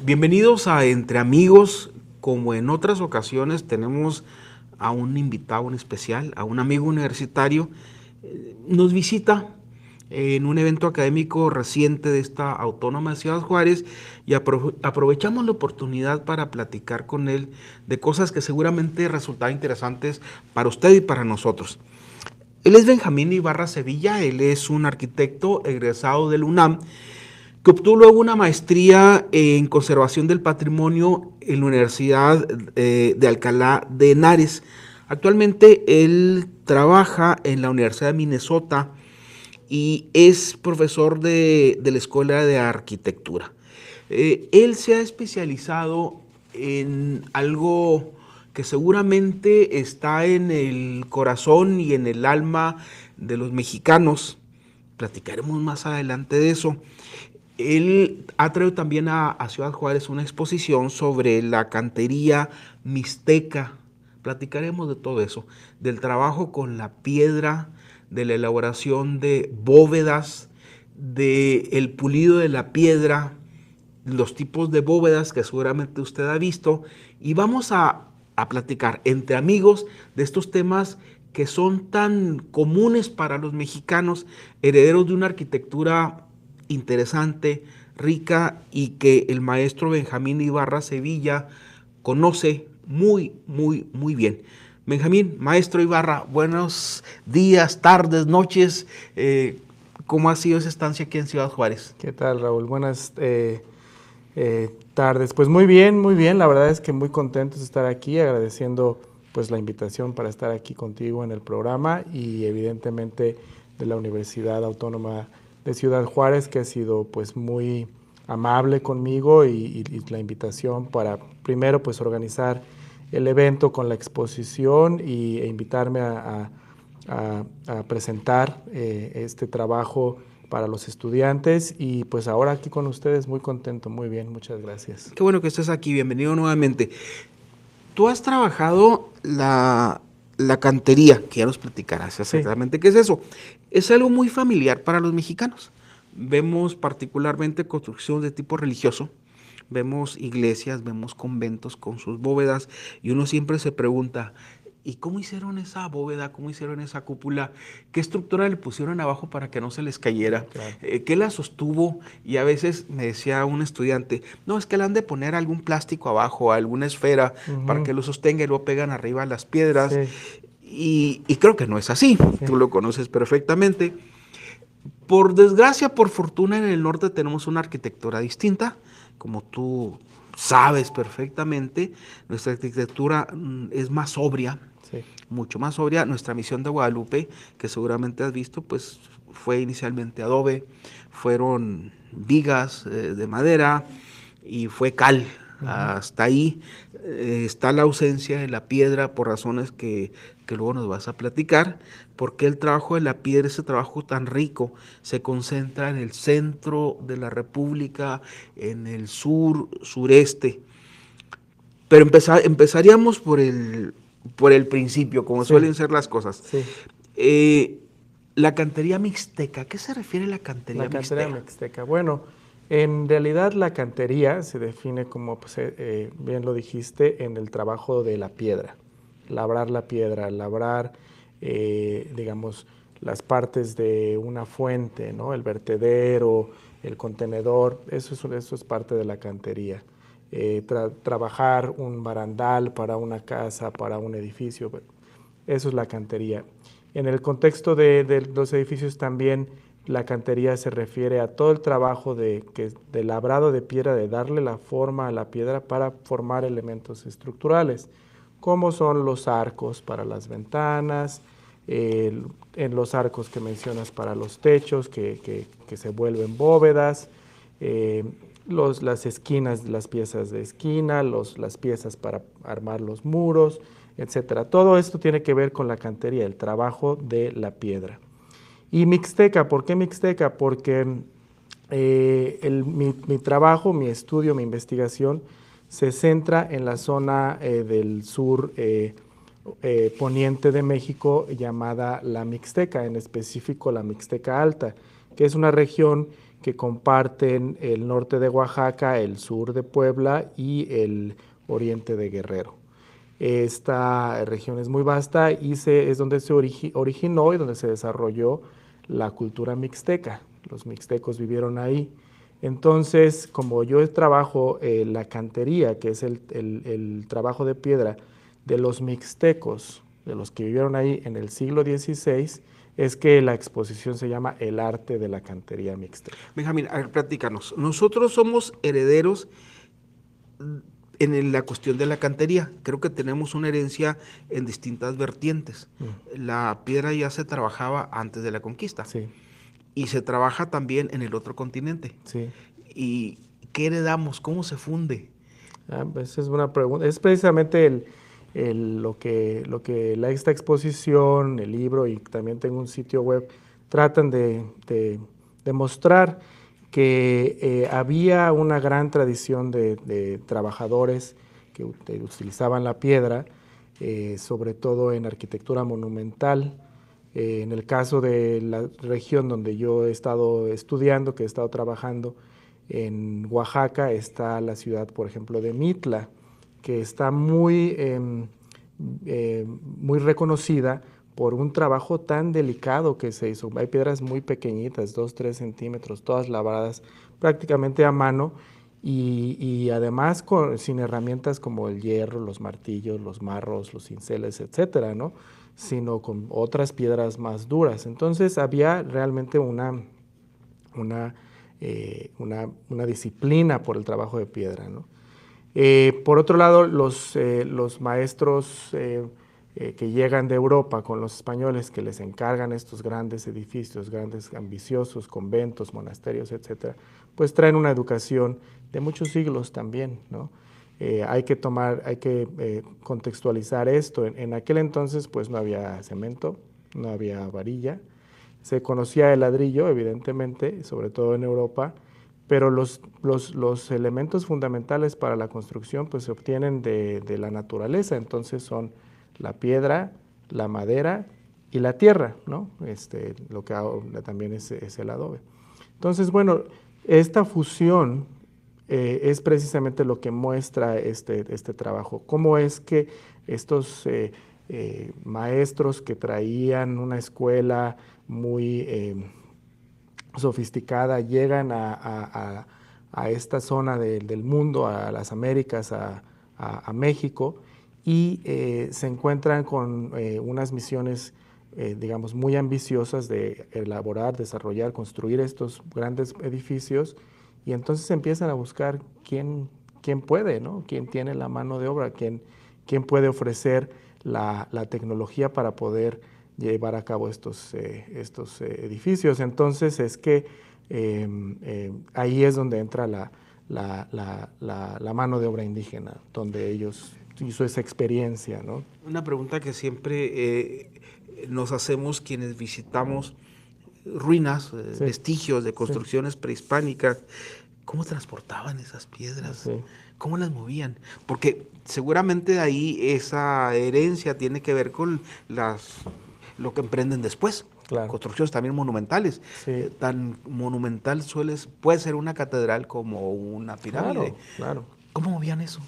Bienvenidos a Entre Amigos. Como en otras ocasiones tenemos a un invitado en especial, a un amigo universitario. Nos visita en un evento académico reciente de esta Autónoma de Ciudad Juárez y aprovechamos la oportunidad para platicar con él de cosas que seguramente resultarán interesantes para usted y para nosotros. Él es Benjamín Ibarra Sevilla, él es un arquitecto egresado del UNAM que obtuvo luego una maestría en conservación del patrimonio en la Universidad de Alcalá de Henares. Actualmente él trabaja en la Universidad de Minnesota y es profesor de la Escuela de Arquitectura. Él se ha especializado en algo que seguramente está en el corazón y en el alma de los mexicanos. Platicaremos más adelante de eso. Él ha traído también a Ciudad Juárez una exposición sobre la cantería mixteca. Platicaremos de todo eso, del trabajo con la piedra, de la elaboración de bóvedas, del pulido de la piedra, los tipos de bóvedas que seguramente usted ha visto. Y vamos a platicar entre amigos de estos temas que son tan comunes para los mexicanos, herederos de una arquitectura interesante, rica y que el maestro Benjamín Ibarra Sevilla conoce muy bien. Benjamín, maestro Ibarra, buenos días, tardes, noches. ¿Cómo ha sido esa estancia aquí en Ciudad Juárez? ¿Qué tal, Raúl? Buenas tardes. Pues muy bien. La verdad es que muy contentos de estar aquí, agradeciendo pues la invitación para estar aquí contigo en el programa y evidentemente de la Universidad Autónoma de Ciudad Juárez, que ha sido pues muy amable conmigo y la invitación para primero pues organizar el evento con la exposición e invitarme a presentar este trabajo para los estudiantes y pues ahora aquí con ustedes muy contento, muy bien, muchas gracias. Qué bueno que estés aquí, bienvenido nuevamente. Tú has trabajado la cantería, que ya nos platicarás exactamente qué es eso. Es algo muy familiar para los mexicanos. Vemos particularmente construcción de tipo religioso, vemos iglesias, vemos conventos con sus bóvedas y uno siempre se pregunta, ¿y cómo hicieron esa bóveda? ¿Cómo hicieron esa cúpula? ¿Qué estructura le pusieron abajo para que no se les cayera? Claro. ¿Qué la sostuvo? Y a veces me decía un estudiante, no, es que le han de poner algún plástico abajo, alguna esfera para que lo sostenga y luego pegan arriba las piedras. Sí. Y creo que no es así, Sí. tú lo conoces perfectamente. Por desgracia, por fortuna, en el norte tenemos una arquitectura distinta, como tú sabes perfectamente. Nuestra arquitectura es más sobria, Sí. mucho más sobria. Nuestra misión de Guadalupe, que seguramente has visto, pues fue inicialmente adobe, fueron vigas de madera y fue cal. Hasta ahí está la ausencia de la piedra por razones que luego nos vas a platicar, porque el trabajo de la piedra, ese trabajo tan rico, se concentra en el centro de la República, en el sur, sureste. Pero empezaríamos por el principio, como suelen ser las cosas. Sí. La cantería mixteca, ¿a qué se refiere la cantería La cantería mixteca? mixteca. Bueno, en realidad la cantería se define como, pues, bien lo dijiste, en el trabajo de la piedra. Labrar la piedra, labrar, digamos, las partes de una fuente, ¿no? El vertedero, el contenedor, eso es parte de la cantería. Trabajar un barandal para una casa, para un edificio, eso es la cantería. En el contexto de los edificios también la cantería se refiere a todo el trabajo de labrado de piedra, de darle la forma a la piedra para formar elementos estructurales, como son los arcos para las ventanas, en los arcos que mencionas para los techos, que se vuelven bóvedas, las esquinas, las piezas de esquina, las piezas para armar los muros, etcétera. Todo esto tiene que ver con la cantería, el trabajo de la piedra. Y mixteca, ¿por qué mixteca? Porque mi trabajo, mi estudio, mi investigación se centra en la zona del sur poniente de México llamada la Mixteca, en específico la Mixteca Alta, que es una región que comparten el norte de Oaxaca, el sur de Puebla y el oriente de Guerrero. Esta región es muy vasta y es donde se originó y donde se desarrolló la cultura mixteca. Los mixtecos vivieron ahí. Entonces, como yo trabajo la cantería, que es el trabajo de piedra de los mixtecos, de los que vivieron ahí en el siglo XVI, es que la exposición se llama El arte de la cantería mixteca. Benjamín, a ver, platícanos. Nosotros somos herederos en la cuestión de la cantería. Creo que tenemos una herencia en distintas vertientes. La piedra ya se trabajaba antes de la conquista. Sí, Y se trabaja también en el otro continente. sí. ¿Y qué heredamos? ¿Cómo se funde? Esa es una pregunta. Es precisamente esta exposición, el libro y también tengo un sitio web, tratan de mostrar que había una gran tradición de trabajadores que utilizaban la piedra, sobre todo en arquitectura monumental. En el caso de la región donde yo he estado estudiando, que he estado trabajando, en Oaxaca está la ciudad, por ejemplo, de Mitla, que está muy reconocida por un trabajo tan delicado que se hizo. Hay piedras muy pequeñitas, 2-3 centímetros, todas labradas prácticamente a mano y además sin herramientas como el hierro, los martillos, los marros, los cinceles, etcétera, ¿no? Sino con otras piedras más duras. Entonces había realmente una disciplina por el trabajo de piedra, ¿no? Por otro lado, los maestros que llegan de Europa con los españoles, que les encargan estos grandes edificios, grandes ambiciosos conventos, monasterios, etcétera, pues traen una educación de muchos siglos también, ¿no? Hay que contextualizar esto. En aquel entonces, pues no había cemento, no había varilla. Se conocía el ladrillo, evidentemente, sobre todo en Europa, pero los elementos fundamentales para la construcción pues, se obtienen de la naturaleza, entonces son la piedra, la madera y la tierra, ¿no? Lo que también es el adobe. Entonces, bueno, esta fusión es precisamente lo que muestra este trabajo. Cómo es que estos maestros que traían una escuela muy sofisticada llegan a esta zona del mundo, a las Américas, a México, y se encuentran con unas misiones, digamos, muy ambiciosas de elaborar, desarrollar, construir estos grandes edificios, y entonces empiezan a buscar quién puede, ¿no? Quién tiene la mano de obra, quién puede ofrecer la tecnología para poder llevar a cabo estos edificios. Entonces es que ahí es donde entra la mano de obra indígena, donde ellos hizo esa experiencia, ¿no? Una pregunta que siempre nos hacemos quienes visitamos ruinas, Sí, vestigios de sí, construcciones prehispánicas. ¿Cómo transportaban esas piedras? sí, ¿Cómo las movían? Porque seguramente ahí esa herencia tiene que ver con lo que emprenden después. claro, Construcciones también monumentales. sí, Tan monumental puede ser una catedral como una pirámide. claro, claro. ¿Cómo movían eso?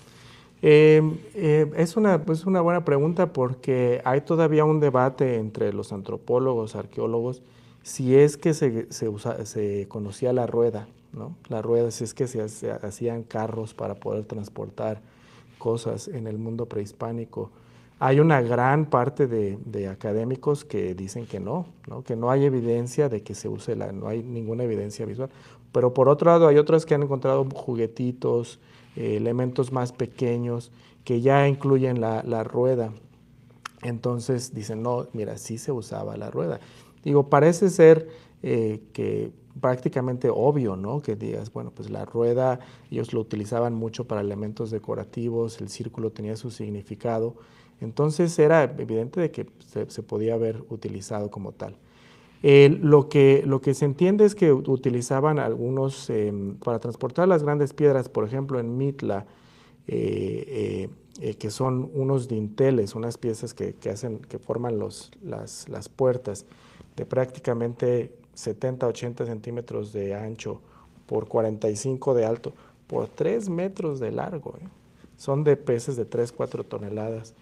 Es una buena pregunta porque hay todavía un debate entre los antropólogos, arqueólogos, si es que se conocía la rueda, ¿no? La rueda, si es que se hacían carros para poder transportar cosas en el mundo prehispánico. Hay una gran parte de académicos que dicen que no, ¿no? Que no hay evidencia de que se use no hay ninguna evidencia visual. Pero por otro lado hay otros que han encontrado juguetitos, elementos más pequeños que ya incluyen la rueda. Entonces dicen, no, mira, sí se usaba la rueda. Digo, parece ser que prácticamente obvio, ¿no? Que digas, bueno, pues la rueda, ellos lo utilizaban mucho para elementos decorativos, el círculo tenía su significado. Entonces era evidente de que se podía haber utilizado como tal. Lo que se entiende es que utilizaban algunos, para transportar las grandes piedras, por ejemplo, en Mitla, que son unos dinteles, unas piezas que forman las puertas de prácticamente 70, 80 centímetros de ancho por 45 de alto, por 3 metros de largo. Son de peces de 3, 4 toneladas.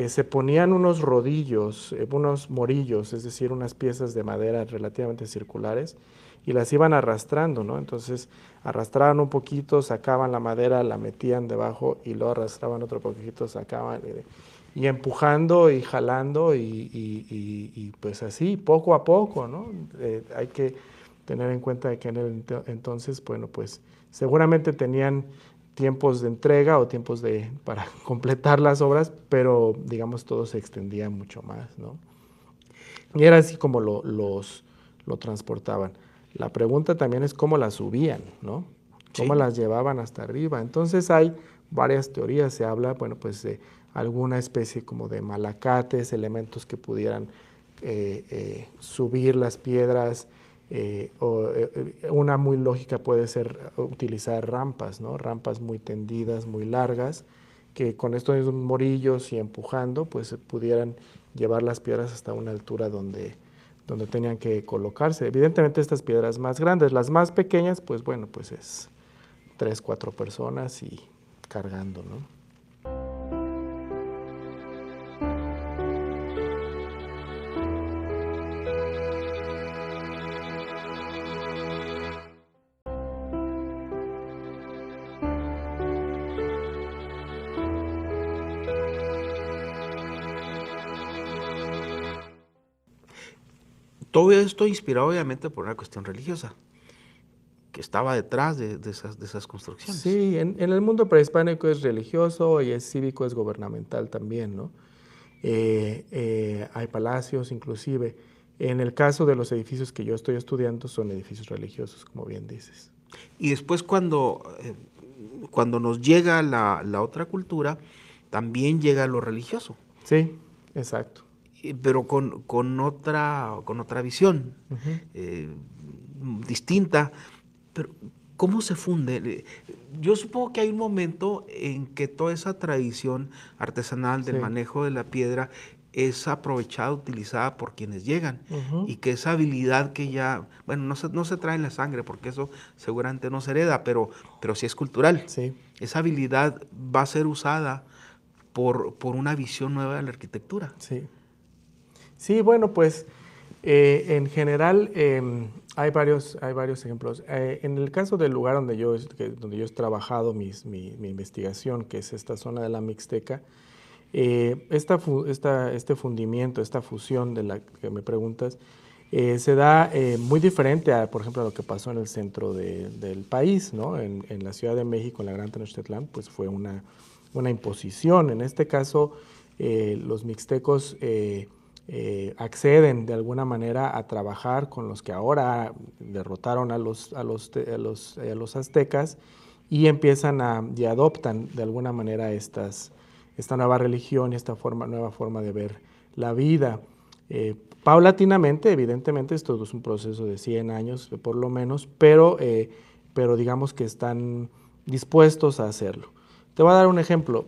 Se ponían unos rodillos, unos morillos, es decir, unas piezas de madera relativamente circulares, y las iban arrastrando, ¿no? Entonces arrastraban un poquito, sacaban la madera, la metían debajo y luego arrastraban otro poquito, sacaban y empujando y jalando y pues así, poco a poco, ¿no? Hay que tener en cuenta que en el entonces, bueno, pues seguramente tenían tiempos de entrega o tiempos para completar las obras, pero digamos todo se extendía mucho más, ¿no? Y era así como lo transportaban. La pregunta también es cómo las subían, ¿no? Cómo Sí. las llevaban hasta arriba. Entonces hay varias teorías, se habla, bueno, pues de alguna especie como de malacates, elementos que pudieran subir las piedras, una muy lógica puede ser utilizar rampas, ¿no? Rampas muy tendidas, muy largas, que con estos morillos y empujando, pues pudieran llevar las piedras hasta una altura donde tenían que colocarse. Evidentemente estas piedras más grandes, las más pequeñas, pues bueno, pues es 3, 4 personas y cargando, ¿no? Todo esto inspirado obviamente por una cuestión religiosa que estaba detrás de esas construcciones. Sí, en el mundo prehispánico es religioso y es cívico, es gubernamental también, ¿no? Hay palacios inclusive. En el caso de los edificios que yo estoy estudiando son edificios religiosos, como bien dices. Y después cuando nos llega la otra cultura, también llega lo religioso, Sí, exacto. pero con otra visión Ujú. eh, distinta. Pero, ¿cómo se funde? Yo supongo que hay un momento en que toda esa tradición artesanal del Sí. manejo de la piedra es aprovechada, utilizada por quienes llegan Ujú. y que esa habilidad que ya, bueno, no se trae en la sangre porque eso seguramente no se hereda, pero sí es cultural. Sí. Esa habilidad va a ser usada por una visión nueva de la arquitectura. Sí. Sí, bueno, pues en general hay varios ejemplos. En el caso del lugar donde yo he trabajado mi investigación, que es esta zona de la Mixteca, este fundimiento, esta fusión de la que me preguntas, se da muy diferente a, por ejemplo, a lo que pasó en el centro del país, ¿no? En la Ciudad de México, en la Gran Tenochtitlán, pues fue una imposición. En este caso, los mixtecos acceden de alguna manera a trabajar con los que ahora derrotaron a los aztecas y y adoptan de alguna manera esta nueva religión y esta nueva forma de ver la vida. Paulatinamente, evidentemente, esto es un proceso de 100 años por lo menos, pero digamos que están dispuestos a hacerlo. Te voy a dar un ejemplo.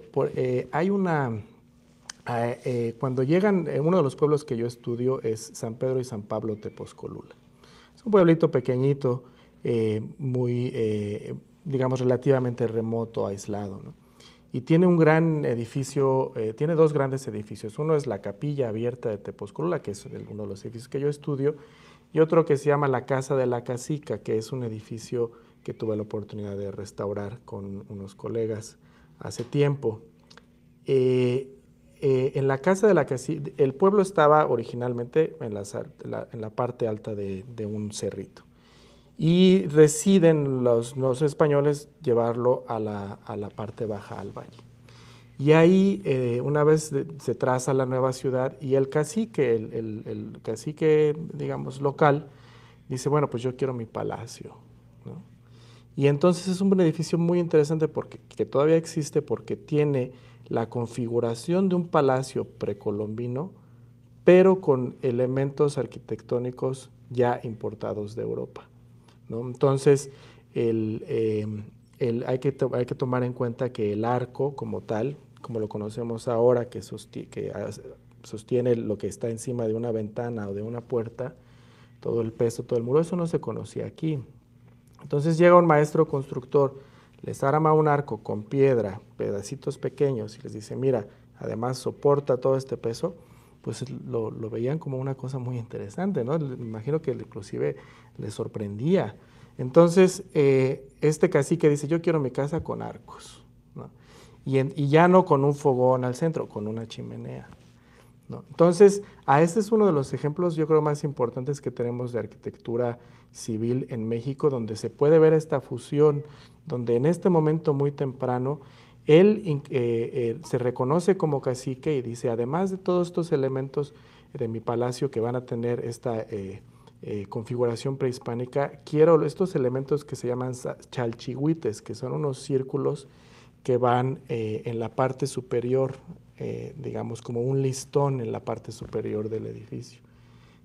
Cuando llegan, uno de los pueblos que yo estudio es San Pedro y San Pablo Tepozcolula. Es un pueblito pequeñito, digamos, relativamente remoto, aislado, ¿no? Y tiene un gran edificio, tiene dos grandes edificios. Uno es la Capilla Abierta de Tepozcolula, que es uno de los edificios que yo estudio, y otro que se llama la Casa de la Casica, que es un edificio que tuve la oportunidad de restaurar con unos colegas hace tiempo. Eh, en la Casa de la Casica, el pueblo estaba originalmente en la parte alta de un cerrito y deciden los españoles llevarlo a la parte baja, al valle. Y ahí, una vez se traza la nueva ciudad y el cacique, el cacique, digamos, local, dice, bueno, pues yo quiero mi palacio, ¿no? Y entonces es un edificio muy interesante que todavía existe porque tiene la configuración de un palacio precolombino, pero con elementos arquitectónicos ya importados de Europa, ¿no? Entonces, el, eh, hay que tomar en cuenta que el arco como tal, como lo conocemos ahora, que sostiene lo que está encima de una ventana o de una puerta, todo el peso, todo el muro, eso no se conocía aquí. Entonces llega un maestro constructor, les arma un arco con piedra, pedacitos pequeños, y les dice, mira, además soporta todo este peso, pues lo veían como una cosa muy interesante, ¿no? Me imagino que inclusive les sorprendía. Entonces, este cacique dice, yo quiero mi casa con arcos, ¿no? Y ya no con un fogón al centro, con una chimenea, ¿no? Entonces, este es uno de los ejemplos, yo creo, más importantes que tenemos de arquitectura civil en México, donde se puede ver esta fusión, donde en este momento muy temprano, él se reconoce como cacique y dice, además de todos estos elementos de mi palacio que van a tener esta configuración prehispánica, quiero estos elementos que se llaman chalchihuites, que son unos círculos que van en la parte superior, digamos como un listón en la parte superior del edificio,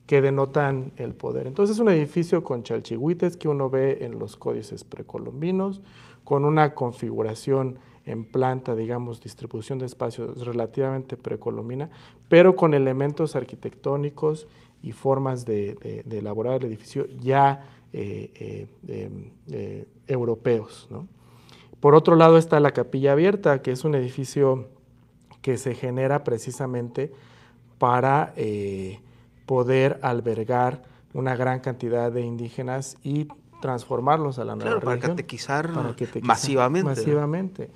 que denotan el poder. Entonces es un edificio con chalchihuites que uno ve en los códices precolombinos, con una configuración en planta, digamos, distribución de espacios relativamente precolombina, pero con elementos arquitectónicos y formas de elaborar el edificio ya europeos, ¿no? Por otro lado está la Capilla Abierta, que es un edificio que se genera precisamente para poder albergar una gran cantidad de indígenas y transformarlos a la nueva Claro, para religión. catequizar Para catequizar masivamente. masivamente.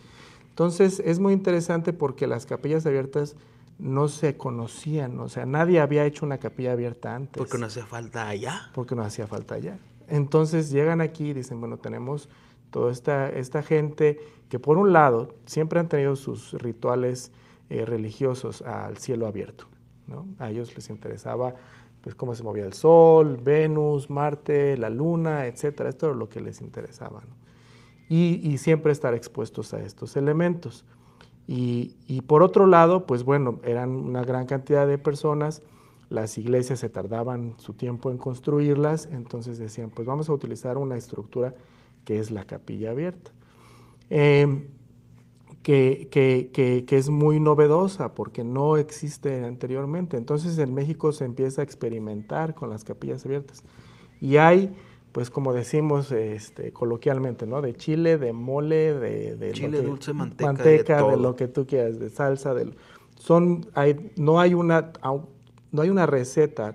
Entonces es muy interesante porque las capillas abiertas no se conocían, o sea, nadie había hecho una capilla abierta antes. Porque no hacía falta allá. Porque no hacía falta allá. Entonces llegan aquí y dicen, bueno, tenemos toda esta gente que por un lado siempre han tenido sus rituales religiosos al cielo abierto, ¿no? A ellos les interesaba pues cómo se movía el sol, Venus, Marte, la luna, etcétera. Esto era lo que les interesaba, ¿no? Y siempre estar expuestos a estos elementos. Y por otro lado, pues bueno, eran una gran cantidad de personas, las iglesias se tardaban su tiempo en construirlas, entonces decían, pues vamos a utilizar una estructura que es la capilla abierta, que es muy novedosa porque no existe anteriormente. Entonces en México se empieza a experimentar con las capillas abiertas. Y hay, pues como decimos coloquialmente, ¿no? De chile, de mole, de Chile, lo que, dulce, manteca, de manteca, de todo. lo que tú quieras, de salsa, no hay una receta.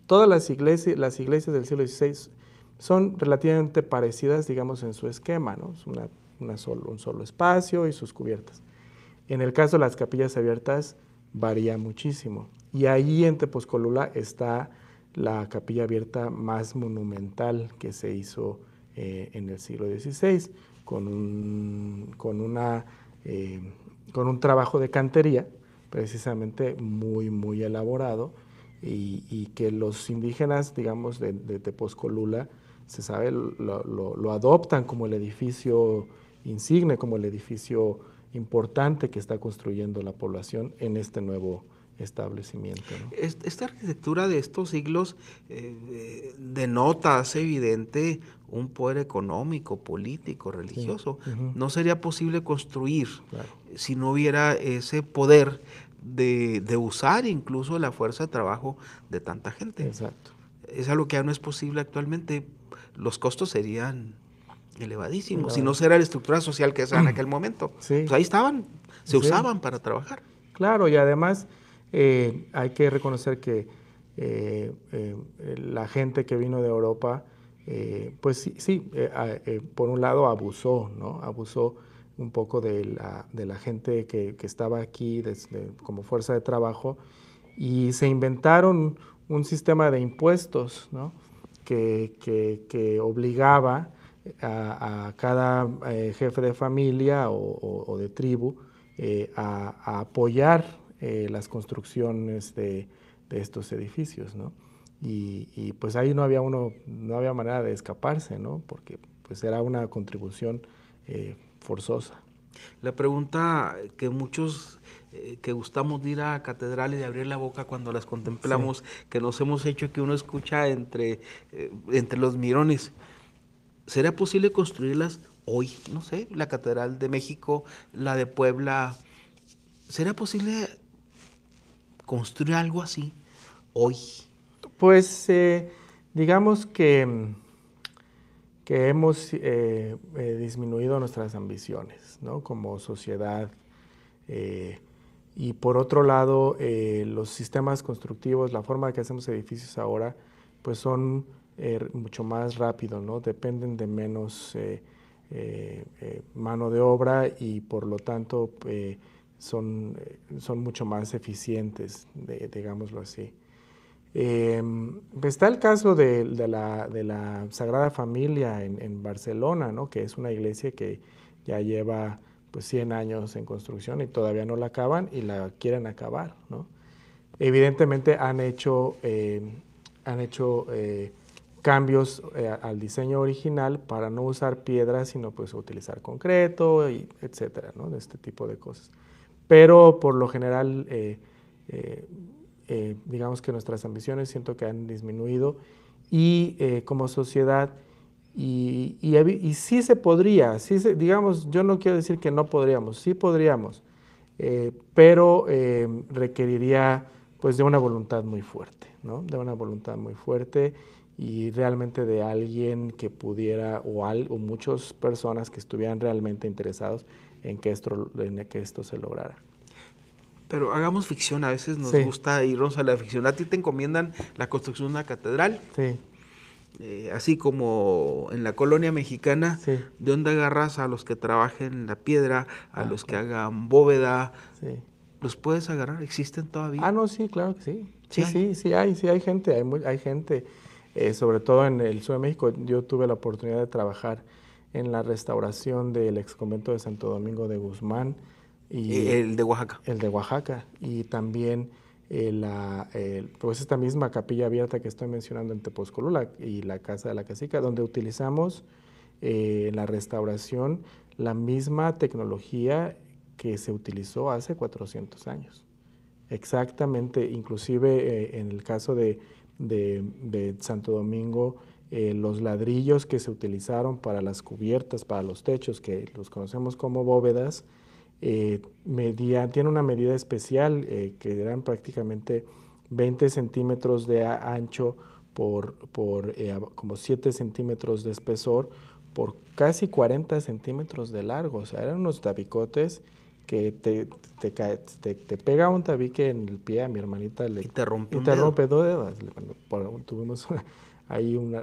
Todas las iglesias del siglo XVI son relativamente parecidas, digamos, en su esquema, ¿no? Es un solo espacio y sus cubiertas. En el caso de las capillas abiertas varía muchísimo. Y ahí en Tepozcolula está la capilla abierta más monumental que se hizo en el siglo XVI, con un trabajo de cantería precisamente muy, muy elaborado y que los indígenas, digamos, de Tepozcolula, se sabe, lo adoptan como el edificio insigne, como el edificio importante que está construyendo la población en este nuevo establecimiento, ¿no? Esta arquitectura de estos siglos denota, hace evidente un poder económico, político, religioso. Sí. Uh-huh. No sería posible construir Claro. si no hubiera ese poder de usar incluso la fuerza de trabajo de tanta gente. Exacto. Es algo que ya no es posible actualmente. Los costos serían elevadísimos. Si no Elevadísimos. será la estructura social que sea en aquel momento. Sí. Pues ahí estaban, se Sí. usaban para trabajar. Claro, y además hay que reconocer que la gente que vino de Europa, pues sí, por un lado abusó, ¿no? Abusó un poco de la gente que estaba aquí como fuerza de trabajo y se inventaron un sistema de impuestos, ¿no? que obligaba a cada jefe de familia o de tribu a apoyar las construcciones de estos edificios, ¿no? Y pues ahí no había manera de escaparse, ¿no? Porque pues era una contribución forzosa. La pregunta que muchos que gustamos de ir a catedrales y abrir la boca cuando las contemplamos, sí, que nos hemos hecho, que uno escucha entre los mirones, ¿será posible construirlas hoy? No sé, la Catedral de México, la de Puebla, ¿será posible construir algo así hoy? Pues Digamos que hemos disminuido nuestras ambiciones, ¿no? Como sociedad. Y por otro lado, los sistemas constructivos, la forma que hacemos edificios ahora, pues son mucho más rápidos, ¿no? Dependen de menos mano de obra y por lo tanto son mucho más eficientes, digámoslo así. Está el caso de la Sagrada Familia en Barcelona, ¿no? Que es una iglesia que ya lleva pues 100 años en construcción y todavía no la acaban y la quieren acabar, ¿no? Evidentemente han hecho cambios al diseño original para no usar piedras, sino pues utilizar concreto, y etcétera, ¿no? De este tipo de cosas. Pero por lo general, digamos que nuestras ambiciones siento que han disminuido y como sociedad, y sí se podría, digamos, yo no quiero decir que no podríamos, sí podríamos, pero requeriría pues de una voluntad muy fuerte, ¿no? De una voluntad muy fuerte y realmente de alguien que pudiera, o muchas personas que estuvieran realmente interesados en que esto se lograra. Pero hagamos ficción, a veces nos Sí, gusta irnos a la ficción. A ti te encomiendan la construcción de una catedral, sí, así como en la colonia mexicana, sí. ¿de dónde agarras a los que trabajen la piedra, a Ah, los que claro. hagan bóveda? Sí. ¿Los puedes agarrar? ¿Existen todavía? No, sí, claro que sí. Sí Sí, hay. sí hay gente, hay gente, sobre todo en el sur de México. Yo tuve la oportunidad de trabajar en la restauración del ex convento de Santo Domingo de Guzmán y El de Oaxaca. el de Oaxaca, y también pues esta misma capilla abierta que estoy mencionando en Tepozcolula y la Casa de la Casica, donde utilizamos en la restauración la misma tecnología que se utilizó hace 400 años. Exactamente, inclusive en el caso de Santo Domingo, los ladrillos que se utilizaron para las cubiertas, para los techos, que los conocemos como bóvedas, tiene una medida especial que eran prácticamente 20 centímetros de ancho por como 7 centímetros de espesor, por casi 40 centímetros de largo. O sea, eran unos tabicotes que te pega un tabique en el pie. A mi hermanita Y te rompe y un te dedo. rompe dos dedos. Tuvimos ahí Un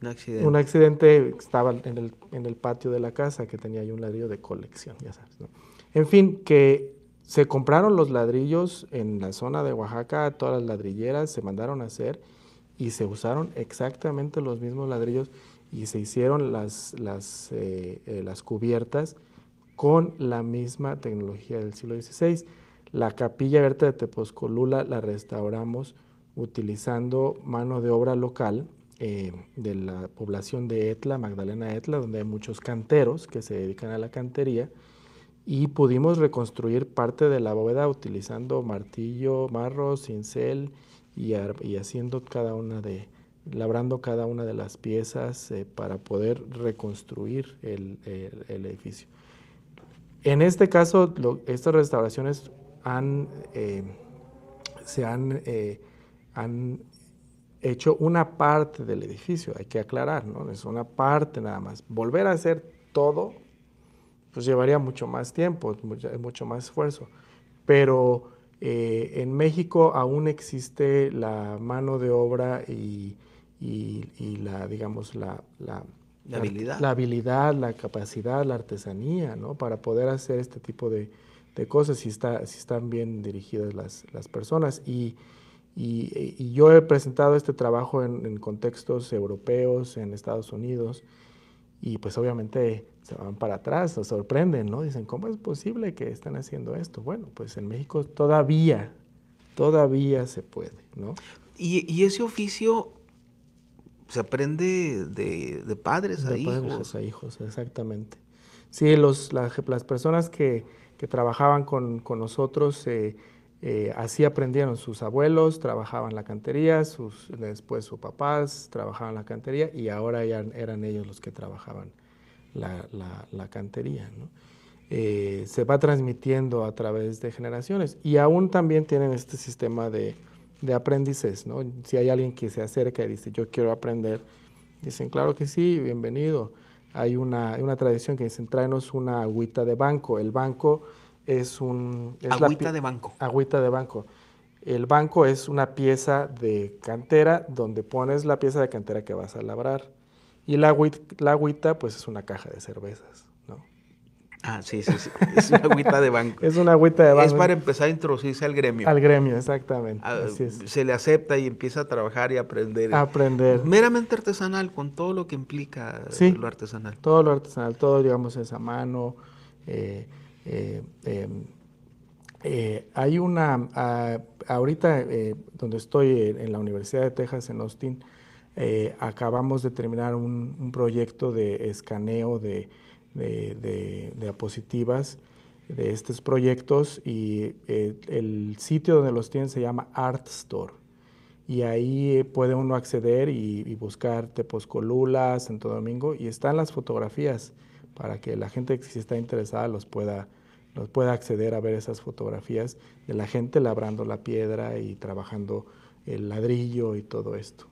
un accidente. accidente. Estaba en el patio de la casa, que tenía ahí un ladrillo de colección, ya sabes, ¿no? En fin, que se compraron los ladrillos en la zona de Oaxaca, todas las ladrilleras se mandaron a hacer y se usaron exactamente los mismos ladrillos y se hicieron las cubiertas con la misma tecnología del siglo XVI. La capilla abierta de Tepozcolula la restauramos utilizando mano de obra local de la población de Etla, Magdalena Etla, donde hay muchos canteros que se dedican a la cantería, y pudimos reconstruir parte de la bóveda utilizando martillo, marro, cincel y haciendo labrando cada una de las piezas para poder reconstruir el edificio. En este caso, estas restauraciones han, se han hecho una parte del edificio, hay que aclarar, ¿no? Es una parte nada más. Volver a hacer todo, pues llevaría mucho más tiempo, mucho más esfuerzo. Pero en México aún existe la mano de obra y digamos, La habilidad. la habilidad, la capacidad, la artesanía, ¿no? Para poder hacer este tipo de cosas si están bien dirigidas las personas. Y yo he presentado este trabajo en contextos europeos, en Estados Unidos, y pues obviamente se van para atrás, se sorprenden, ¿no? Dicen, ¿cómo es posible que están haciendo esto? Bueno, pues en México todavía se puede, ¿no? Y ese oficio se aprende de padres a De padres hijos. a hijos, exactamente. Sí, las personas que trabajaban con nosotros, así aprendieron. Sus abuelos trabajaban la cantería, después sus papás trabajaban la cantería, y ahora ya eran ellos los que trabajaban la cantería, ¿no? Se va transmitiendo a través de generaciones, y aún también tienen este sistema de aprendices, ¿no? Si hay alguien que se acerca y dice, yo quiero aprender, dicen, claro que sí, bienvenido. Hay una tradición que dicen, tráenos una agüita de banco. El banco es Agüita de banco. agüita de banco. El banco es una pieza de cantera donde pones la pieza de cantera que vas a labrar. Y la agüita, pues es una caja de cervezas, ¿no? Ah, sí, sí, sí. Es una agüita de banco. Es una agüita de Es banco. para empezar a introducirse al gremio. Al gremio, exactamente, Ah, así es. se le acepta y empieza a trabajar y aprender. Aprender, Meramente artesanal, con todo lo que implica sí, lo artesanal. todo lo artesanal, todo, digamos, es a mano. eh, eh, em, Hay ahorita donde estoy en la Universidad de Texas en Austin, acabamos de terminar un proyecto de escaneo de diapositivas de estos proyectos y el sitio donde los tienen se llama Art Store. Y ahí puede uno acceder y buscar Tepozcolula, Santo Domingo, y están las fotografías para que la gente que sí está interesada los pueda acceder a ver esas fotografías de la gente labrando la piedra y trabajando el ladrillo y todo esto.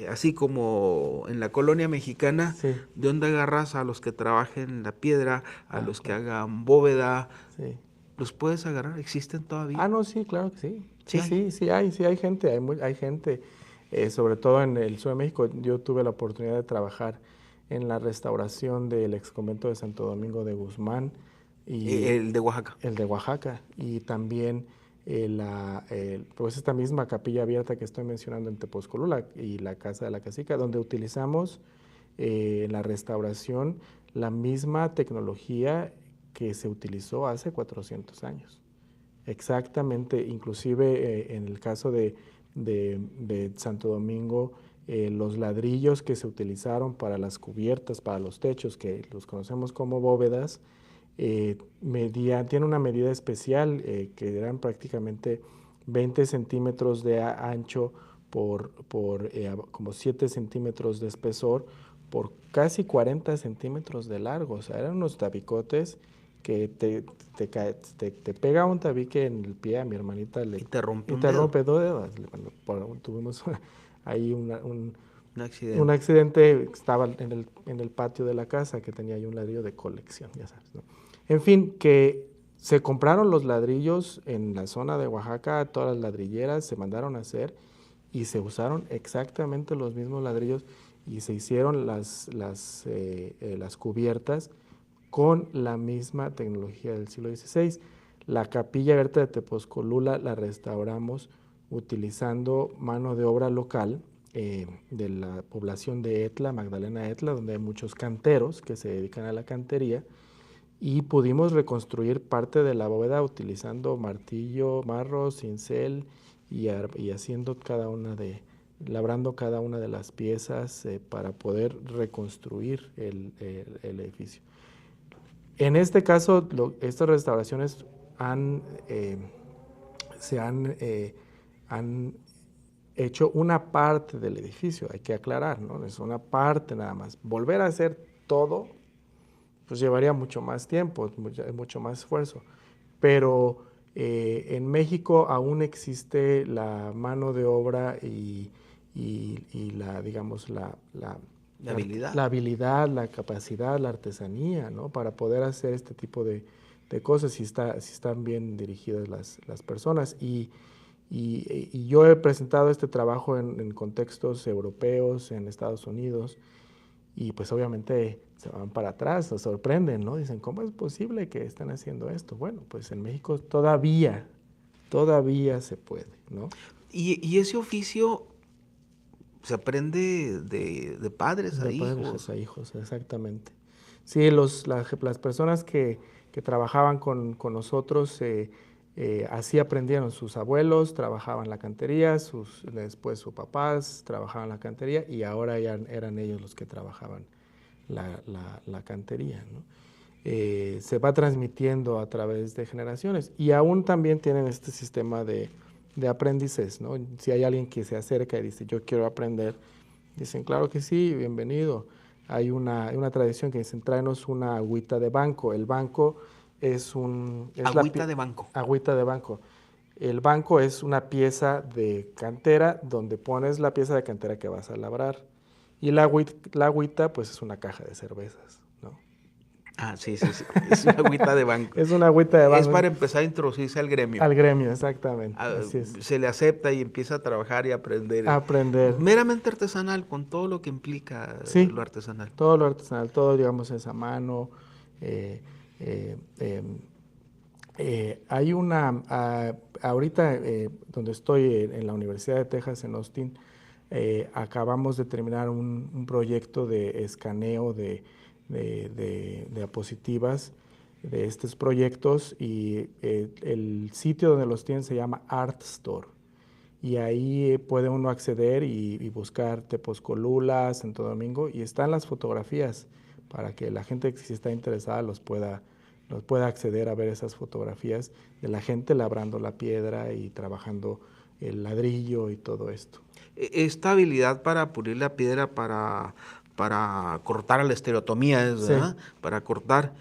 Así como en la colonia mexicana, Sí, ¿de dónde agarras a los que trabajen la piedra, a los que claro, hagan bóveda? sí. ¿Los puedes agarrar? ¿Existen todavía? No, sí, claro que sí. Sí hay. Sí hay gente, hay gente, sobre todo en el sur de México. Yo tuve la oportunidad de trabajar en la restauración del ex convento de Santo Domingo de Guzmán y El de Oaxaca. el de Oaxaca, y también pues esta misma capilla abierta que estoy mencionando en Tepozcolula y la Casa de la Casica, donde utilizamos en la restauración la misma tecnología que se utilizó hace 400 años. Exactamente, inclusive en el caso de Santo Domingo, los ladrillos que se utilizaron para las cubiertas, para los techos, que los conocemos como bóvedas, tiene una medida especial que eran prácticamente 20 centímetros de ancho por como 7 centímetros de espesor, por casi 40 centímetros de largo. O sea, eran unos tabicotes que te pega un tabique en el pie. A mi hermanita Y te rompe y un te dedo. rompe dos dedos. Bueno, tuvimos ahí Un un accidente. accidente. Estaba en el patio de la casa, que tenía ahí un ladrillo de colección, ya sabes, ¿no? En fin, que se compraron los ladrillos en la zona de Oaxaca, todas las ladrilleras se mandaron a hacer y se usaron exactamente los mismos ladrillos y se hicieron las cubiertas con la misma tecnología del siglo XVI. La capilla abierta de Tepozcolula la restauramos utilizando mano de obra local de la población de Etla, Magdalena Etla, donde hay muchos canteros que se dedican a la cantería, y pudimos reconstruir parte de la bóveda utilizando martillo, marro, cincel y haciendo labrando cada una de las piezas para poder reconstruir el edificio. En este caso, estas restauraciones han, se han hecho una parte del edificio, hay que aclarar, ¿no? Es una parte nada más. Volver a hacer todo, pues llevaría mucho más tiempo, mucho más esfuerzo. Pero en México aún existe la mano de obra y digamos, La habilidad. la habilidad, la capacidad, la artesanía, ¿no? Para poder hacer este tipo de cosas si están bien dirigidas las personas. Y yo he presentado este trabajo en contextos europeos, en Estados Unidos, y pues obviamente se van para atrás, se sorprenden, ¿no? Dicen, ¿cómo es posible que estén haciendo esto? Bueno, pues en México todavía se puede, ¿no? Y ese oficio se aprende de padres a De padres hijos. a hijos, exactamente. Sí, las personas que trabajaban con nosotros, así aprendieron. Sus abuelos trabajaban la cantería, después sus papás trabajaban la cantería y ahora ya eran ellos los que trabajaban la cantería, ¿no? Se va transmitiendo a través de generaciones y aún también tienen este sistema de aprendices, ¿no? Si hay alguien que se acerca y dice, yo quiero aprender, dicen, claro que sí, bienvenido. Hay una tradición que dicen, tráenos una agüita de banco. El banco es Agüita de banco. agüita de banco. El banco es una pieza de cantera donde pones la pieza de cantera que vas a labrar. Y la agüita, pues es una caja de cervezas, ¿no? Ah, sí, sí, sí. Es una agüita de banco. Es una agüita de Es banco para empezar a introducirse al gremio. al gremio, exactamente. Ah, Así es. se le acepta y empieza a trabajar y aprender. Aprender. Meramente artesanal, con todo lo que implica Sí, lo artesanal. todo lo artesanal, todo, digamos, es a mano. eh, eh, eh, Hay ahorita donde estoy en la Universidad de Texas en Austin, acabamos de terminar un proyecto de escaneo de diapositivas de estos proyectos y el sitio donde los tienen se llama Art Store y ahí puede uno acceder y buscar Tepozcolula, Santo Domingo y están las fotografías para que la gente que si está interesada los pueda acceder a ver esas fotografías de la gente labrando la piedra y trabajando el ladrillo y todo esto. Esta habilidad para pulir la piedra, para cortar a la estereotomía, Sí, ¿verdad? Para cortar,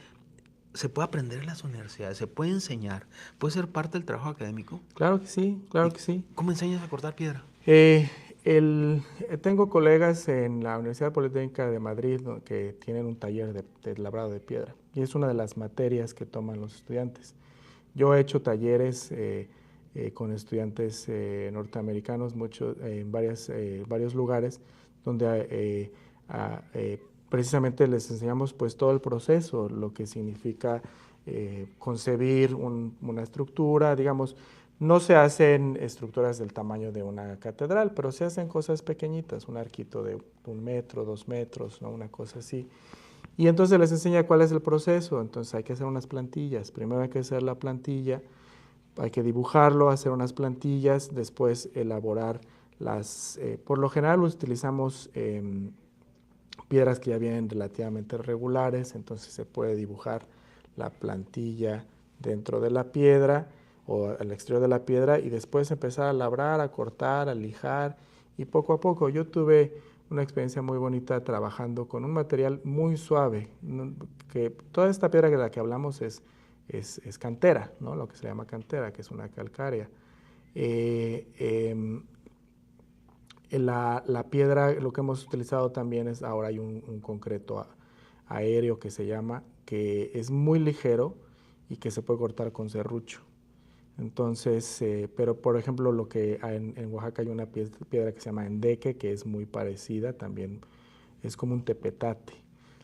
se puede aprender en las universidades, se puede enseñar, puede ser parte del trabajo académico. claro que sí, claro ¿Y que sí. cómo enseñas a cortar piedra? Eh, Tengo colegas en la Universidad Politécnica de Madrid que tienen un taller de labrado de piedra y es una de las materias que toman los estudiantes. Yo he hecho talleres con estudiantes norteamericanos en varios lugares donde precisamente les enseñamos pues todo el proceso, lo que significa concebir una estructura, digamos, no se hacen estructuras del tamaño de una catedral, pero se hacen cosas pequeñitas, un arquito de 1 metro, 2 metros, ¿no? Una cosa así. Y entonces les enseña cuál es el proceso. Entonces hay que hacer unas plantillas. Primero hay que hacer la plantilla, hay que dibujarlo, hacer unas plantillas, después elaborar por lo general utilizamos piedras que ya vienen relativamente regulares, entonces se puede dibujar la plantilla dentro de la piedra o al exterior de la piedra y después empezar a labrar, a cortar, a lijar y poco a poco. Yo tuve una experiencia muy bonita trabajando con un material muy suave, que toda esta piedra de la que hablamos es cantera, ¿no? Lo que se llama cantera, que es una calcárea. Eh, eh, la piedra, lo que hemos utilizado también es, ahora hay un concreto aéreo que se llama, que es muy ligero y que se puede cortar con serrucho. Entonces, pero por ejemplo, en Oaxaca hay una piedra que se llama endeque, que es muy parecida, también es como un tepetate.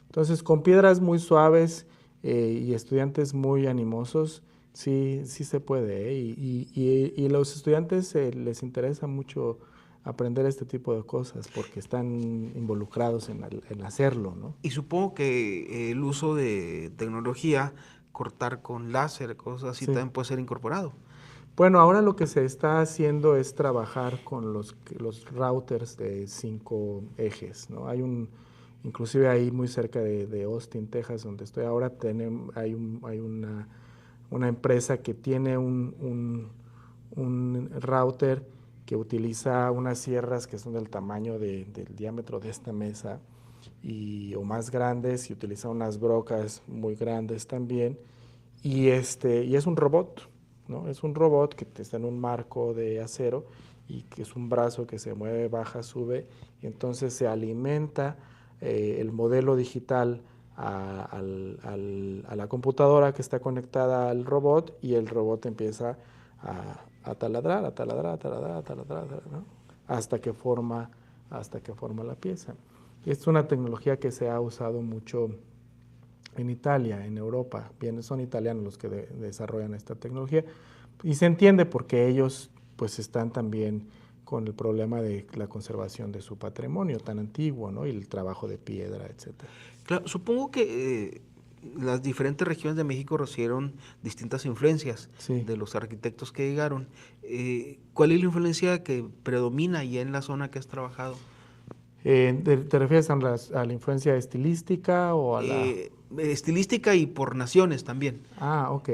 Entonces, con piedras muy suaves y estudiantes muy animosos, sí, sí se puede, ¿eh? Y los estudiantes les interesa mucho aprender este tipo de cosas porque están involucrados en hacerlo, ¿no? Y supongo que el uso de tecnología, cortar con láser, cosas así, Sí. también puede ser incorporado. Bueno, ahora lo que se está haciendo es trabajar con los routers de 5 ejes, ¿no? Inclusive ahí muy cerca de Austin, Texas, donde estoy ahora, hay una empresa que tiene un router que utiliza unas sierras que son del tamaño del diámetro de esta mesa o más grandes y utiliza unas brocas muy grandes también y es un robot, ¿no? Es un robot que está en un marco de acero y que es un brazo que se mueve, baja, sube, y entonces se alimenta el modelo digital a la computadora que está conectada al robot y el robot empieza a taladrar, a taladrar, a taladrar, a taladrar, ¿no? Hasta que forma la pieza. Y es una tecnología que se ha usado mucho en Italia, en Europa. Bien, son italianos los que desarrollan esta tecnología y se entiende porque ellos pues están también con el problema de la conservación de su patrimonio tan antiguo, ¿no? Y el trabajo de piedra, etcétera. Claro, supongo que las diferentes regiones de México recibieron distintas influencias Sí. de los arquitectos que llegaron. ¿Cuál es la influencia que predomina ya en la zona que has trabajado? ¿Te refieres a la influencia estilística o a la...? Estilística y por naciones también. Ah, ok.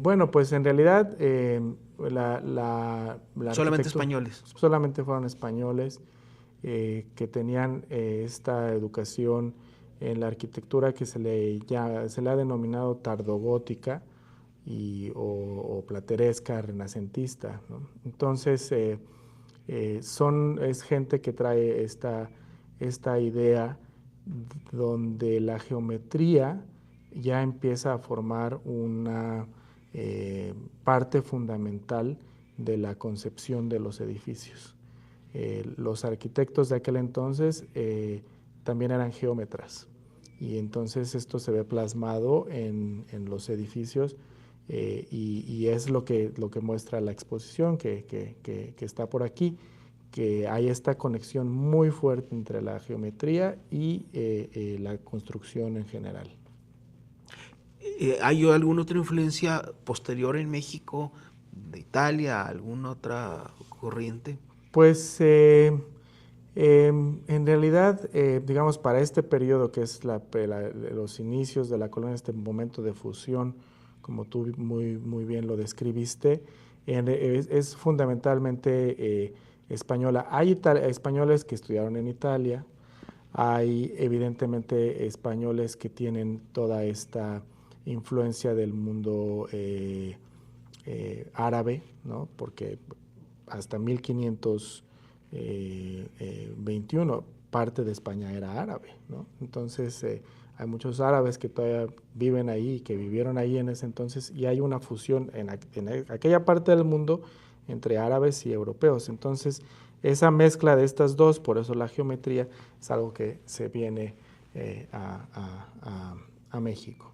Bueno, pues en realidad la Solamente arquitectura españoles. solamente fueron españoles que tenían esta educación en la arquitectura que se le ha denominado tardogótica o plateresca renacentista, ¿no? Entonces, es gente que trae esta idea donde la geometría ya empieza a formar una parte fundamental de la concepción de los edificios. Los arquitectos de aquel entonces también eran geómetras y entonces esto se ve plasmado en los edificios y es lo que muestra la exposición que está por aquí, que hay esta conexión muy fuerte entre la geometría y la construcción en general. ¿Hay alguna otra influencia posterior en México, de Italia, alguna otra corriente? Pues en realidad, digamos, para este periodo que es los inicios de la colonia, este momento de fusión, como tú muy bien lo describiste, es fundamentalmente española. Hay españoles que estudiaron en Italia, hay evidentemente españoles que tienen toda esta influencia del mundo árabe, ¿no? Porque hasta 1521 parte de España era árabe, ¿no? Entonces hay muchos árabes que todavía viven ahí, que vivieron ahí en ese entonces, y hay una fusión en aquella parte del mundo entre árabes y europeos. Entonces, esa mezcla de estas dos, por eso la geometría, es algo que se viene a México.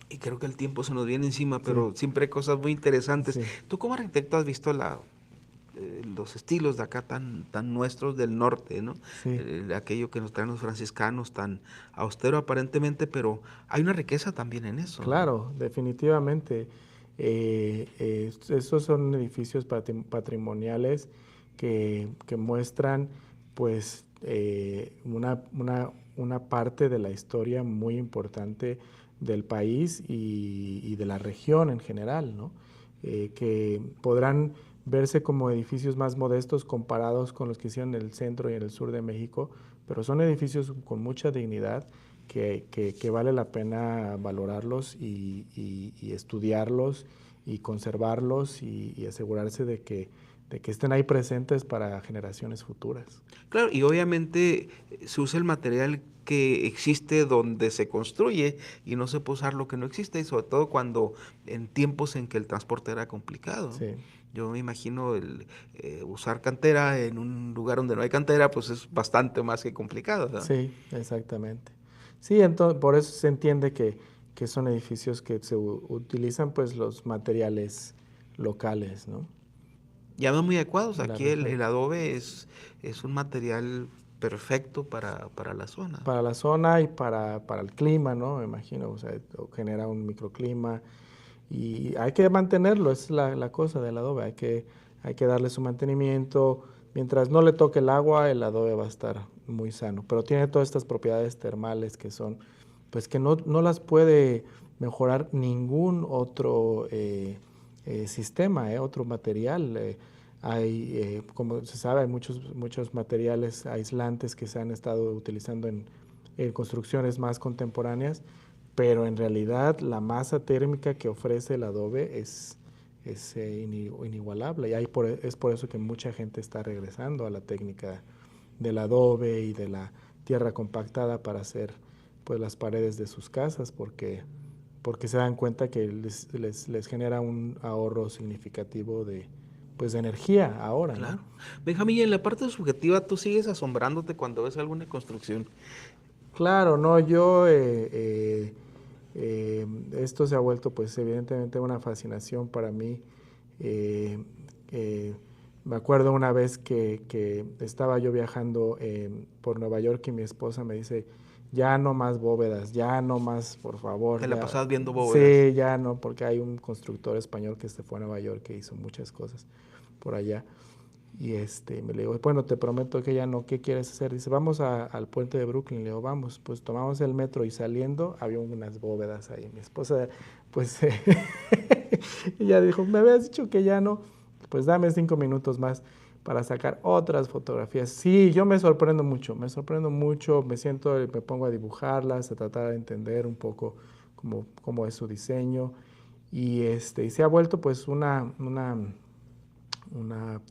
Y creo que el tiempo se nos viene encima, Sí, pero siempre hay cosas muy interesantes. sí, ¿Tú como arquitecto has visto los estilos de acá tan nuestros del norte, ¿no? sí. Aquello que nos traen los franciscanos, tan austero aparentemente, pero hay una riqueza también en eso, ¿no? Claro, definitivamente. Estos son edificios patrimoniales que muestran pues una parte de la historia muy importante del país y de la región en general, ¿no? Que podrán verse como edificios más modestos comparados con los que hicieron en el centro y en el sur de México, pero son edificios con mucha dignidad que vale la pena valorarlos y estudiarlos y conservarlos y asegurarse de que estén ahí presentes para generaciones futuras. Claro, y obviamente se usa el material que existe donde se construye y no se puede usar lo que no existe, y sobre todo cuando en tiempos en que el transporte era complicado, ¿no? Sí, Yo me imagino usar cantera en un lugar donde no hay cantera, pues es bastante más que complicado, ¿no? sí, exactamente. Sí, entonces, por eso se entiende que son edificios que se utilizan pues los materiales locales, ¿no? Ya no muy adecuados. De la Aquí región. el adobe es un material perfecto para la zona. Para la zona y para el clima, ¿no? Me imagino, o sea, genera un microclima y hay que mantenerlo, es la cosa del adobe, hay que darle su mantenimiento. Mientras no le toque el agua, el adobe va a estar muy sano, pero tiene todas estas propiedades termales que son, pues que no las puede mejorar ningún otro sistema, otro material. Como se sabe, hay muchos materiales aislantes que se han estado utilizando en construcciones más contemporáneas, pero en realidad la masa térmica que ofrece el adobe es inigualable y es por eso que mucha gente está regresando a la técnica del adobe y de la tierra compactada para hacer pues las paredes de sus casas porque se dan cuenta que les genera un ahorro significativo de energía ahora, ¿no? Claro. Benjamín, y en la parte subjetiva, ¿tú sigues asombrándote cuando ves alguna construcción? Claro, no, yo esto se ha vuelto pues evidentemente una fascinación para mí. Eh, eh, Me acuerdo una vez que estaba yo viajando por Nueva York y mi esposa me dice, ya no más bóvedas, ya no más, por favor, Te la ya. pasabas viendo bóvedas. Sí, ya no, porque hay un constructor español que se fue a Nueva York que hizo muchas cosas por allá. Y me le digo, bueno, te prometo que ya no, ¿qué quieres hacer? Dice, vamos al puente de Brooklyn. Le digo, vamos, pues tomamos el metro y saliendo había unas bóvedas ahí. Mi esposa, pues, ella dijo, me habías dicho que ya no, pues dame 5 minutos más para sacar otras fotografías. Sí, yo me sorprendo mucho, me siento, me pongo a dibujarlas, a tratar de entender un poco cómo es su diseño. Y se ha vuelto pues una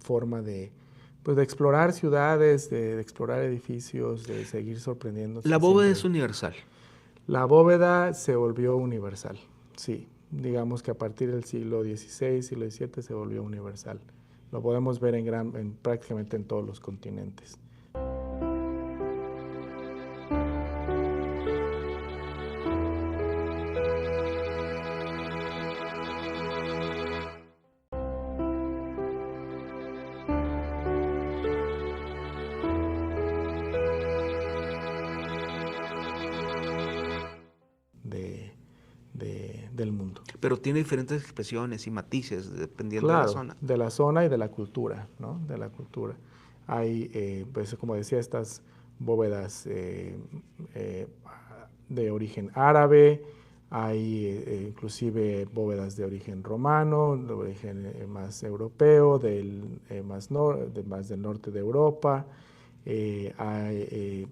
forma pues, de explorar ciudades, de explorar edificios, de seguir La sorprendiéndose bóveda es siempre. universal. La bóveda se volvió universal, sí. Digamos que a partir del siglo XVI, siglo XVII se volvió universal. Lo podemos ver prácticamente en todos los continentes. De, del mundo. Pero tiene diferentes expresiones y matices dependiendo de la Claro, zona. de la zona y de la cultura, ¿no? De la cultura. Hay, pues como decía, estas bóvedas de origen árabe, hay inclusive bóvedas de origen romano, de origen más europeo, más del norte de Europa. Hay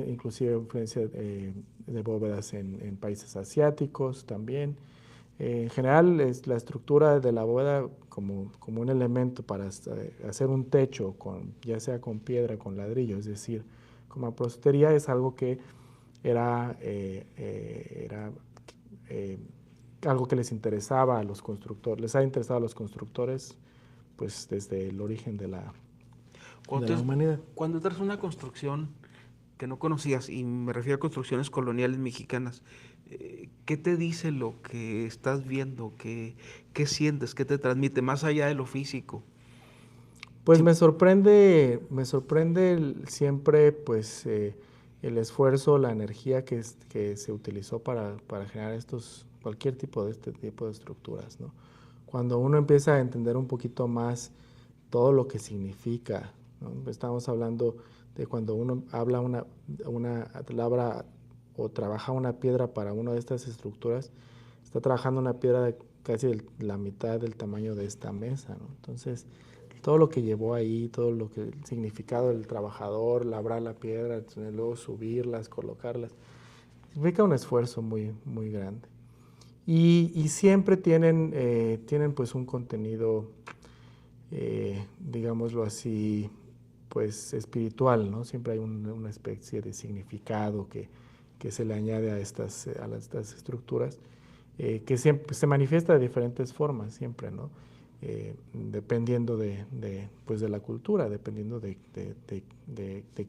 inclusive influencia de bóvedas en países asiáticos también. En general, es la estructura de la bóveda como un elemento para hacer un techo, ya sea con piedra o con ladrillo, es decir, como mampostería, es algo que era algo que les interesaba a los constructores, les ha interesado a los constructores pues desde el origen de la humanidad. Cuando entras a una construcción que no conocías, y me refiero a construcciones coloniales mexicanas, ¿qué te dice lo que estás viendo? ¿Qué sientes? ¿Qué te transmite? Más allá de lo físico. Pues Sí, me sorprende siempre pues el esfuerzo, la energía que se utilizó para generar cualquier tipo de este tipo de estructuras, ¿no? Cuando uno empieza a entender un poquito más todo lo que significa, ¿no? Estamos hablando de cuando uno labra o trabaja una piedra para una de estas estructuras, está trabajando una piedra de casi la mitad del tamaño de esta mesa, ¿no? Entonces, todo lo que llevó ahí, todo lo que el significado del trabajador, labrar la piedra, luego subirlas, colocarlas, significa un esfuerzo muy, muy grande. Y siempre tienen pues un contenido, digámoslo así, pues espiritual, ¿no? Siempre hay una especie de significado que se le añade a estas estructuras, que siempre se manifiesta de diferentes formas, siempre, ¿no? Dependiendo pues de la cultura, dependiendo de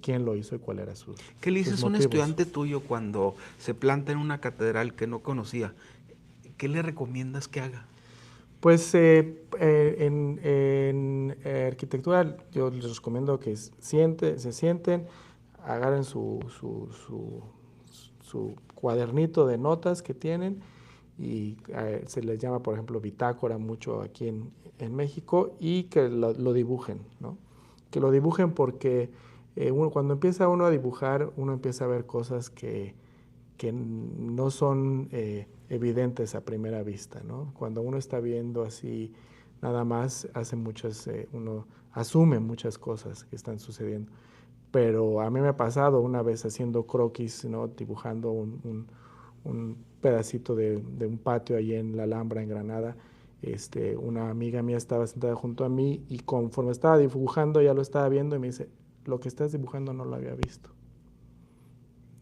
quién lo hizo y cuál era ¿qué le sus dices a un motivos. estudiante tuyo cuando se planta en una catedral que no conocía? ¿Qué le recomiendas que haga? Pues en arquitectura yo les recomiendo que se sienten, agarren su cuadernito de notas que tienen y se les llama, por ejemplo, bitácora mucho aquí en México y que lo dibujen, ¿no? Que lo dibujen porque cuando empieza uno a dibujar, uno empieza a ver cosas que no son evidentes a primera vista, ¿no? Cuando uno está viendo así nada más, uno asume muchas cosas que están sucediendo. Pero a mí me ha pasado una vez haciendo croquis, ¿no? Dibujando un pedacito de un patio allí en la Alhambra, en Granada. Una amiga mía estaba sentada junto a mí y conforme estaba dibujando ya lo estaba viendo y me dice, lo que estás dibujando no lo había visto.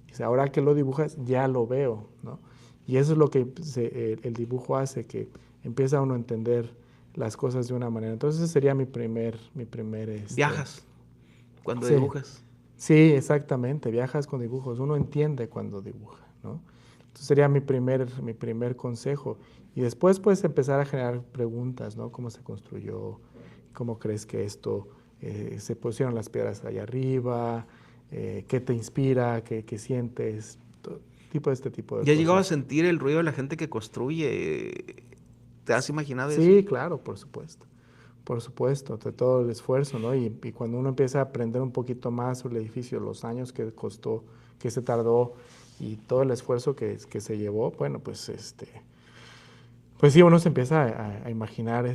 Dice, ahora que lo dibujas ya lo veo, ¿no? Y eso es lo que el dibujo hace, que empieza uno a entender las cosas de una manera. Entonces ese sería mi primer. ¿Viajas cuando Sí, dibujas? sí, exactamente, viajas con dibujos, uno entiende cuando dibuja, ¿no? Entonces sería mi primer consejo. Y después puedes empezar a generar preguntas, ¿no? ¿Cómo se construyó? ¿Cómo crees que esto se pusieron las piedras allá arriba? ¿Qué te inspira? ¿Qué sientes? Este tipo de ¿Ya has llegado a cosas. sentir el ruido de la gente que construye? ¿Te has imaginado eso? Sí, claro, por supuesto. Por supuesto, de todo el esfuerzo, ¿no? Y cuando uno empieza a aprender un poquito más sobre el edificio, los años que costó, que se tardó y todo el esfuerzo que se llevó, bueno, pues sí, uno se empieza a imaginar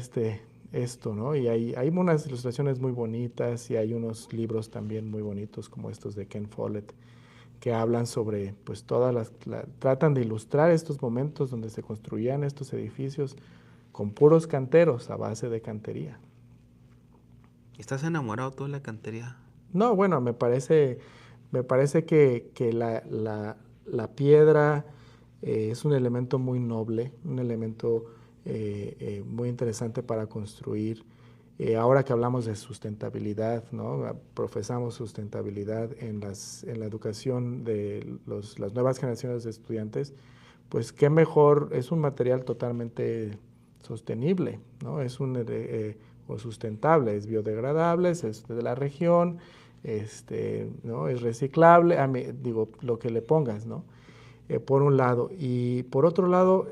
esto, ¿no? Y hay unas ilustraciones muy bonitas y hay unos libros también muy bonitos como estos de Ken Follett que hablan sobre, pues tratan de ilustrar estos momentos donde se construían estos edificios con puros canteros a base de cantería. ¿Estás enamorado tú de la cantería? No, bueno, me parece que la piedra es un elemento muy noble, un elemento muy interesante para construir. Ahora que hablamos de sustentabilidad, ¿no? Profesamos sustentabilidad en la educación de las nuevas generaciones de estudiantes, pues qué mejor, es un material totalmente sostenible, ¿no? O sustentable, es biodegradable, es de la región, ¿no? Es reciclable, digo, lo que le pongas, ¿no? Por un lado. Y por otro lado,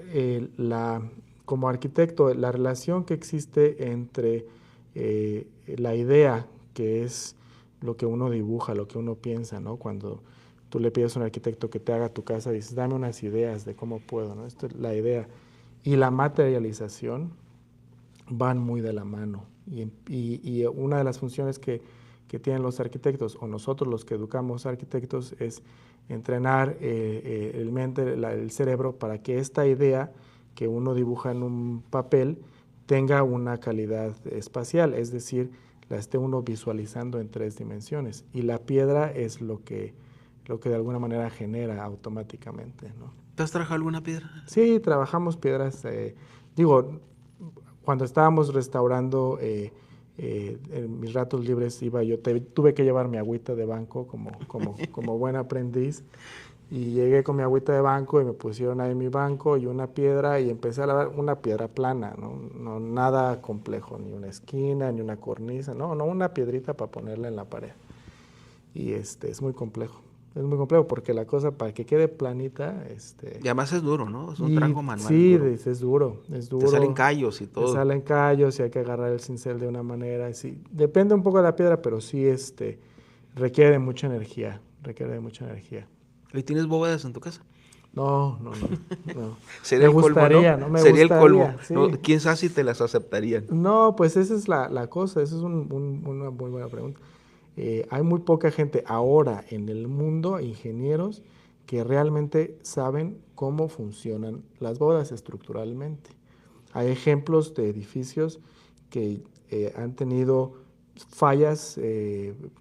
como arquitecto, la relación que existe entre la idea, que es lo que uno dibuja, lo que uno piensa, ¿no? Cuando tú le pides a un arquitecto que te haga tu casa, dices, dame unas ideas de cómo puedo, ¿no? Esto es la idea. Y la materialización van muy de la mano. Y una de las funciones que tienen los arquitectos, o nosotros los que educamos arquitectos, es entrenar el cerebro para que esta idea que uno dibuja en un papel tenga una calidad espacial, es decir, la esté uno visualizando en 3 dimensiones. Y la piedra es lo que de alguna manera genera automáticamente, ¿no? ¿Te has trabajado alguna piedra? Sí, trabajamos piedras, digo, cuando estábamos restaurando, en mis ratos libres tuve que llevar mi agüita de banco como buen aprendiz, y llegué con mi agüita de banco y me pusieron ahí mi banco y una piedra y empecé a lavar una piedra plana, ¿no? No, nada complejo, ni una esquina, ni una cornisa, no, una piedrita para ponerla en la pared. Y es muy complejo. Es muy complejo porque la cosa para que quede planita, Y además es duro, ¿no? Es un y trabajo manual sí, duro. es duro, Te salen callos y te todo. salen callos y hay que agarrar el cincel de una manera, sí, depende un poco de la piedra, pero sí, requiere de mucha energía, requiere de mucha energía. ¿Y tienes bóvedas en tu casa? No, no, no, no. Sería Me el colmo, ¿no? gustaría, ¿no? Me Sería el colmo. gustaría, No, sí. quién sabe si te las aceptarían. No, pues esa es la cosa, esa es una muy buena pregunta. Hay muy poca gente ahora en el mundo, ingenieros, que realmente saben cómo funcionan las bóvedas estructuralmente. Hay ejemplos de edificios que han tenido fallas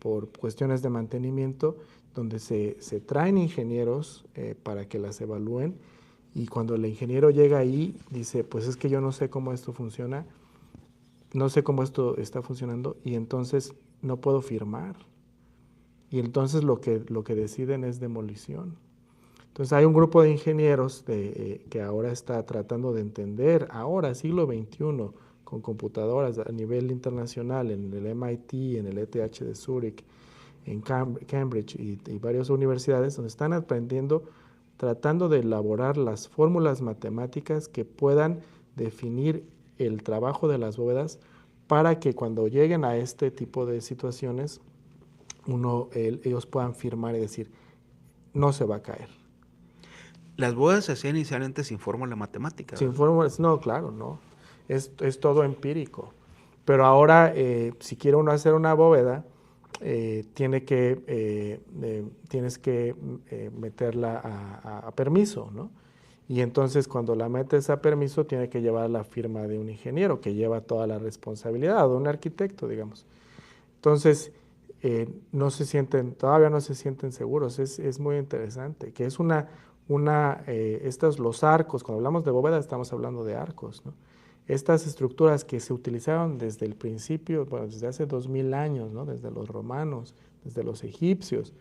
por cuestiones de mantenimiento, donde se traen ingenieros para que las evalúen, y cuando el ingeniero llega ahí, dice, pues es que yo no sé cómo esto funciona, no sé cómo esto está funcionando, y entonces no puedo firmar. Y entonces lo que deciden es demolición. Entonces hay un grupo de ingenieros que ahora está tratando de entender, ahora, siglo XXI, con computadoras a nivel internacional, en el MIT, en el ETH de Zúrich, en Cambridge y varias universidades, donde están aprendiendo, tratando de elaborar las fórmulas matemáticas que puedan definir el trabajo de las bóvedas para que cuando lleguen a este tipo de situaciones, ellos puedan firmar y decir, no se va a caer. Las bóvedas se hacían inicialmente sin fórmula matemática, Sin ¿verdad? fórmulas, no, claro, no. Es todo empírico. Pero ahora, si quiere uno hacer una bóveda, tienes que meterla a permiso, ¿no? Y entonces cuando la metes a permiso, tiene que llevar la firma de un ingeniero que lleva toda la responsabilidad, o de un arquitecto, digamos. Entonces, todavía no se sienten seguros. Es muy interesante, que es los arcos, cuando hablamos de bóveda estamos hablando de arcos, ¿no? Estas estructuras que se utilizaron desde el principio, bueno, desde hace 2000 años, ¿no? Desde los romanos, desde los egipcios,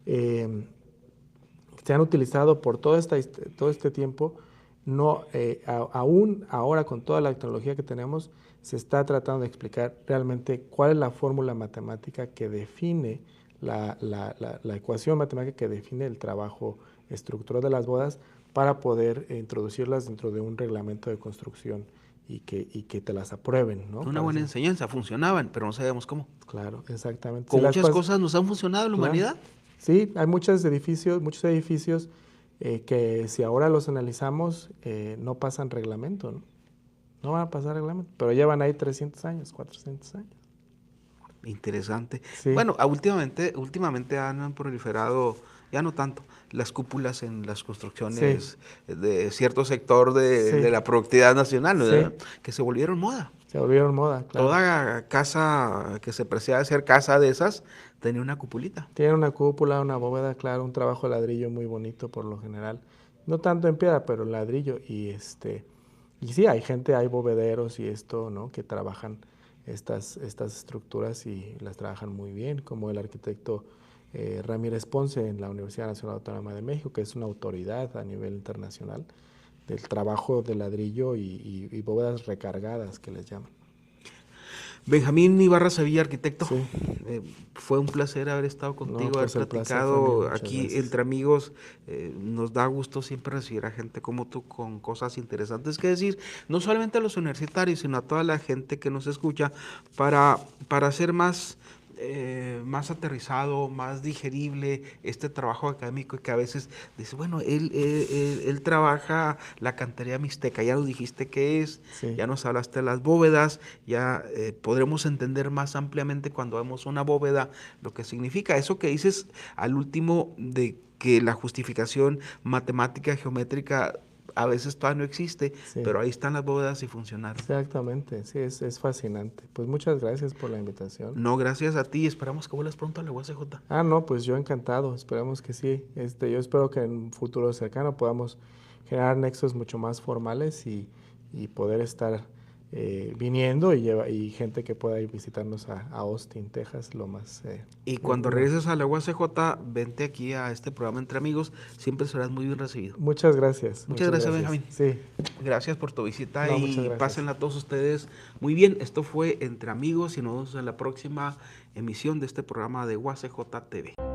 eh, se han utilizado por todo este tiempo, no, aún ahora con toda la tecnología que tenemos, se está tratando de explicar realmente cuál es la fórmula matemática que define la ecuación matemática que define el trabajo estructural de las bóvedas para poder introducirlas dentro de un reglamento de construcción y que te las aprueben, ¿no? Una buena enseñanza, funcionaban, pero no sabíamos cómo. Claro, exactamente. Con muchas cosas nos han funcionado en la humanidad. Sí, hay muchos edificios que si ahora los analizamos no pasan reglamento, ¿no? No van a pasar reglamento, pero llevan ahí 300 años, 400 años. Interesante. Sí. Bueno, últimamente han proliferado, ya no tanto, las cúpulas en las construcciones de cierto sector de la productividad nacional, ¿verdad? Que se volvieron moda. Se volvieron moda, claro. Toda casa que se preciaba ser casa de esas tenía una cupulita. Tiene una cúpula, una bóveda, claro, un trabajo de ladrillo muy bonito por lo general. No tanto en piedra, pero en ladrillo. Y sí, hay gente, hay bovederos y esto, ¿no? Que trabajan estas estructuras y las trabajan muy bien, como el arquitecto Ramírez Ponce en la Universidad Nacional Autónoma de México, que es una autoridad a nivel internacional del trabajo de ladrillo y bóvedas recargadas que les llaman. Benjamín Ibarra Sevilla, arquitecto, Sí. Fue un placer haber estado contigo, pues haber platicado aquí entre amigos. Nos da gusto siempre recibir a gente como tú con cosas interesantes que decir, no solamente a los universitarios, sino a toda la gente que nos escucha, para hacer más aterrizado, más digerible este trabajo académico, y que a veces dice, bueno, él trabaja la cantería mixteca, ya nos dijiste qué es, ya nos hablaste de las bóvedas, ya podremos entender más ampliamente cuando vemos una bóveda lo que significa. Eso que dices al último de que la justificación matemática, geométrica, a veces todavía no existe, pero ahí están las bóvedas y funcionaron. Exactamente, sí, es fascinante. Pues muchas gracias por la invitación. No, gracias a ti, esperamos que vuelvas pronto a la UACJ. No, pues yo encantado, esperamos que sí. Yo espero que en un futuro cercano podamos generar nexos mucho más formales y poder estar viniendo y gente que pueda ir visitarnos a Austin, Texas, lo más... y cuando regreses a la UACJ, vente aquí a este programa Entre Amigos, siempre serás muy bien recibido. Muchas gracias. Muchas gracias, Benjamín. Sí. Gracias por tu visita y pásenla a todos ustedes muy bien. Esto fue Entre Amigos y nos vemos en la próxima emisión de este programa de UACJ TV.